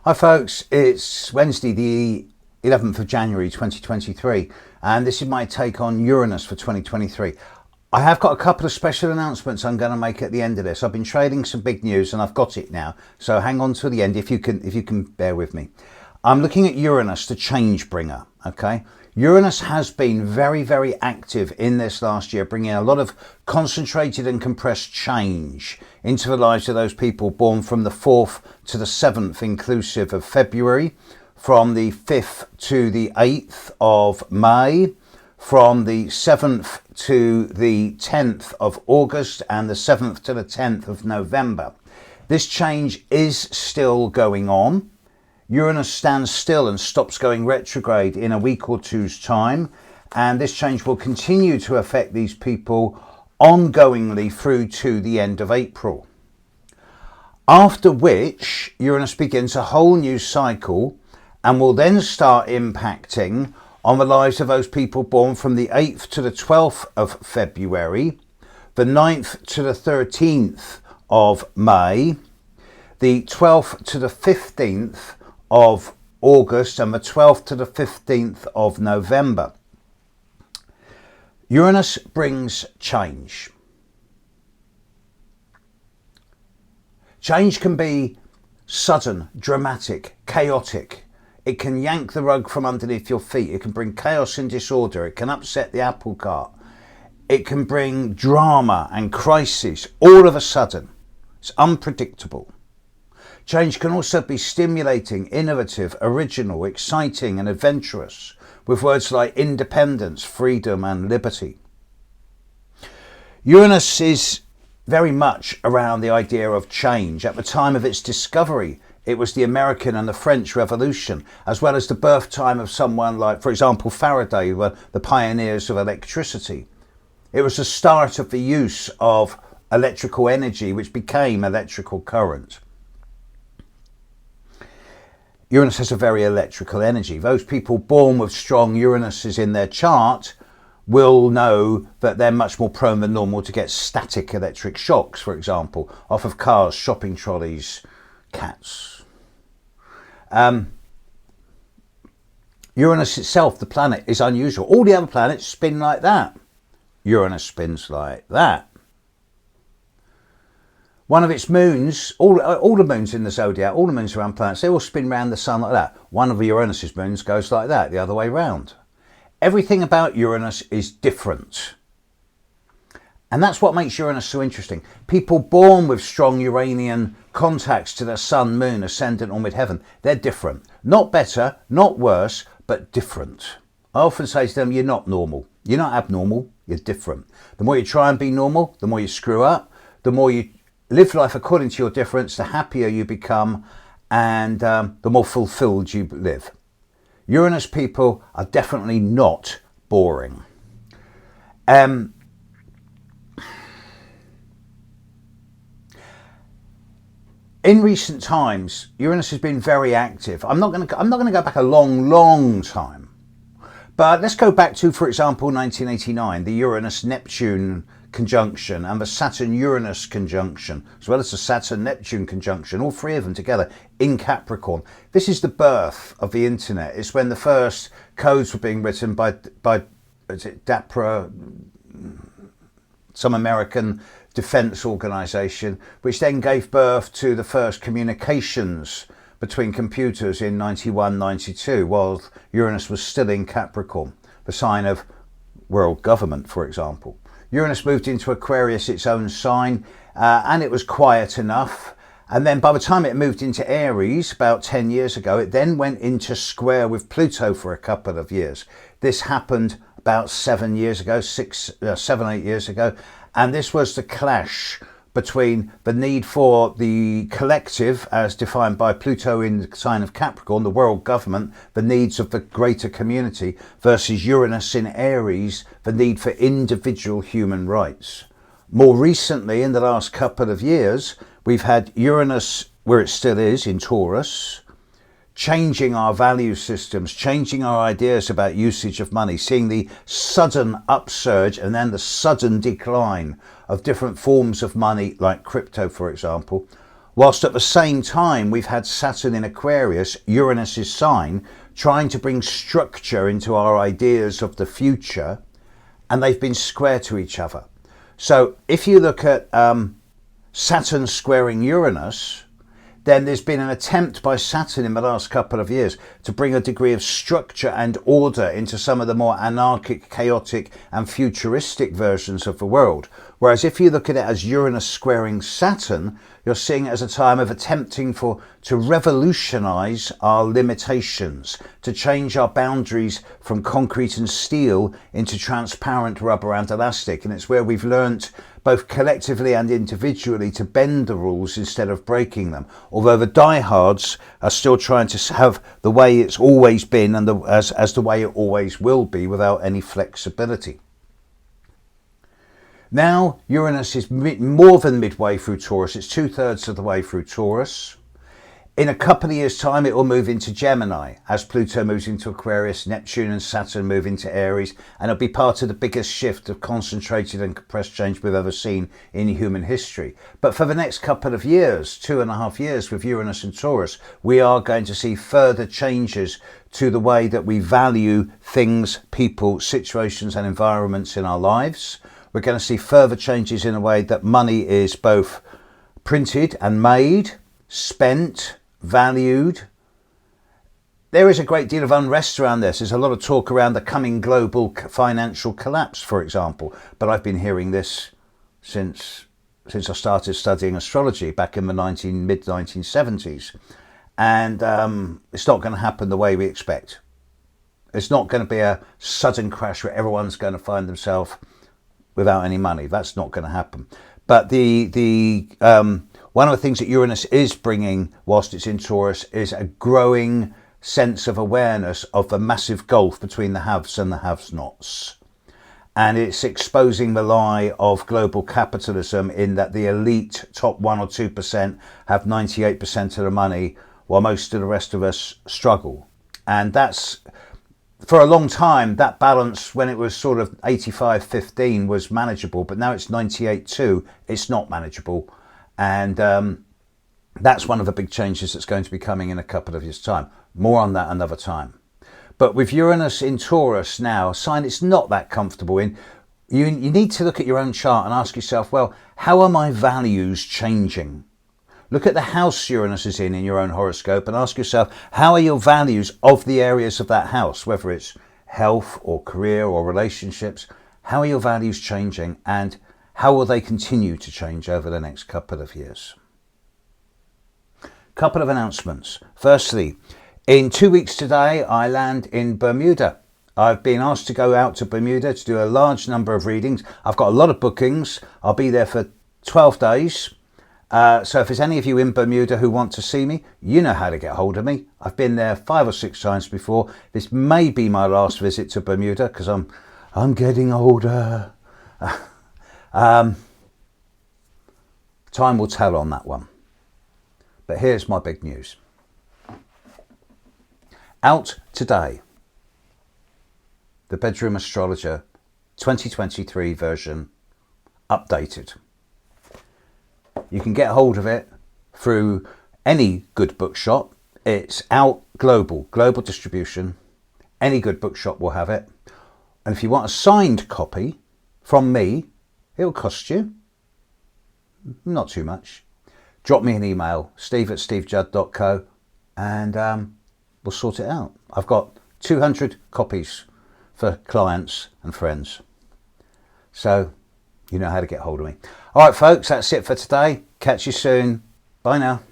Hi folks, it's Wednesday the 11th of January 2023 and this is my take on Uranus for 2023. I have got a couple of special announcements I'm going to make at the end of this. I've been trading some big news and I've got it now, so hang on to the end if you can bear with me. I'm looking at Uranus, the change bringer, okay? Uranus has been very active in this last year, bringing a lot of concentrated and compressed change into the lives of those people born from the 4th to the 7th inclusive of February, from the 5th to the 8th of May, from the 7th to the 10th of August and the 7th to the 10th of November. This change is still going on. Uranus stands still and stops going retrograde in a week or two's time, and this change will continue to affect these people ongoingly through to the end of April. After which, Uranus begins a whole new cycle and will then start impacting on the lives of those people born from the 8th to the 12th of February, the 9th to the 13th of May, the 12th to the 15th of August and the 12th to the 15th of November. Uranus brings change. Change can be sudden, dramatic, chaotic. It can yank the rug from underneath your feet. It can bring chaos and disorder. It can upset the apple cart. It can bring drama and crisis all of a sudden. It's unpredictable. Change can also be stimulating, innovative, original, exciting and adventurous, with words like independence, freedom and liberty. Uranus is very much around the idea of change. At the time of its discovery, it was the American and the French Revolution, as well as the birth time of someone like, for example, Faraday, were the pioneers of electricity. It was the start of the use of electrical energy, which became electrical current. Uranus has a very electrical energy. Those people born with strong Uranuses in their chart will know that they're much more prone than normal to get static electric shocks, for example, off of cars, shopping trolleys, cats. Uranus itself, the planet, is unusual. All the other planets spin like that. Uranus spins like that. One of its moons, all the moons in the zodiac, all the moons around planets, they all spin around the sun like that. One of Uranus's moons goes like that, the other way round. Everything about Uranus is different. And that's what makes Uranus so interesting. People born with strong Uranian contacts to their sun, moon, ascendant or midheaven, they're different. Not better, not worse, but different. I often say to them, you're not normal. You're not abnormal, you're different. The more you try and be normal, the more you screw up, the more you live life according to your difference, the happier you become and the more fulfilled you live. Uranus people are definitely not boring. In recent times, Uranus has been very active. I'm not going to go back a long time, but let's go back to, for example, 1989, the Uranus-Neptune conjunction and the Saturn-Uranus conjunction, as well as the Saturn-Neptune conjunction, all three of them together in Capricorn. This is the birth of the internet. It's when the first codes were being written by is it DAPRA, some American defense organization, which then gave birth to the first communications between computers in 91, 92, while Uranus was still in Capricorn, the sign of world government, for example. Uranus moved into Aquarius, its own sign, and it was quiet enough. And then by the time it moved into Aries, about 10 years ago, it then went into square with Pluto for a couple of years. This happened about 7 years ago, 8 years ago. And this was the clash between the need for the collective, as defined by Pluto in the sign of Capricorn, the world government, the needs of the greater community, versus Uranus in Aries, the need for individual human rights. More recently, in the last couple of years, we've had Uranus, where it still is, in Taurus, changing our value systems, changing our ideas about usage of money, seeing the sudden upsurge and then the sudden decline of different forms of money, like crypto, for example, whilst at the same time we've had Saturn in Aquarius, Uranus's sign, trying to bring structure into our ideas of the future, and they've been square to each other. So if you look at Saturn squaring Uranus, then there's been an attempt by Saturn in the last couple of years to bring a degree of structure and order into some of the more anarchic, chaotic and futuristic versions of the world. Whereas if you look at it as Uranus squaring Saturn, you're seeing it as a time of attempting to revolutionize our limitations, to change our boundaries from concrete and steel into transparent rubber and elastic. And it's where we've learnt both collectively and individually to bend the rules instead of breaking them. Although the diehards are still trying to have the way it's always been and as the way it always will be without any flexibility. Now Uranus is more than midway through Taurus. It's 2/3 of the way through Taurus. In a couple of years' time, it will move into Gemini as Pluto moves into Aquarius, Neptune and Saturn move into Aries, and it'll be part of the biggest shift of concentrated and compressed change we've ever seen in human history. But for the next couple of years, 2.5 years with Uranus and Taurus, we are going to see further changes to the way that we value things, people, situations and environments in our lives. We're going to see further changes in a way that money is both printed and made, spent, valued. There is a great deal of unrest around this. There's a lot of talk around the coming global financial collapse, for example. But I've been hearing this since I started studying astrology back in the mid-1970s. And it's not going to happen the way we expect. It's not going to be a sudden crash where everyone's going to find themselves without any money. That's not going to happen. But one of the things that Uranus is bringing whilst it's in Taurus is a growing sense of awareness of the massive gulf between the haves and the have-nots. And it's exposing the lie of global capitalism in that the elite top 1 or 2% have 98% of the money while most of the rest of us struggle. And that's, for a long time, that balance, when it was sort of 85-15, was manageable, but now it's 98-2. It's not manageable. And that's one of the big changes that's going to be coming in a couple of years' time. More on that another time. But with Uranus in Taurus now, a sign it's not that comfortable in, you need to look at your own chart and ask yourself, well, how are my values changing? Look at the house Uranus is in your own horoscope and ask yourself, how are your values of the areas of that house, whether it's health or career or relationships, how are your values changing and how will they continue to change over the next couple of years? Couple of announcements. Firstly, in 2 weeks today, I land in Bermuda. I've been asked to go out to Bermuda to do a large number of readings. I've got a lot of bookings. I'll be there for 12 days. So if there's any of you in Bermuda who want to see me, you know how to get hold of me. I've been there 5 or 6 times before. This may be my last visit to Bermuda because I'm getting older. Time will tell on that one. But here's my big news. Out today, the Bedroom Astrologer 2023 version updated. You can get hold of it through any good bookshop. It's out global distribution. Any good bookshop will have it. And if you want a signed copy from me, it'll cost you not too much. Drop me an email, steve@stevejudd.co, and we'll sort it out. I've got 200 copies for clients and friends. So you know how to get hold of me. All right, folks, that's it for today. Catch you soon. Bye now.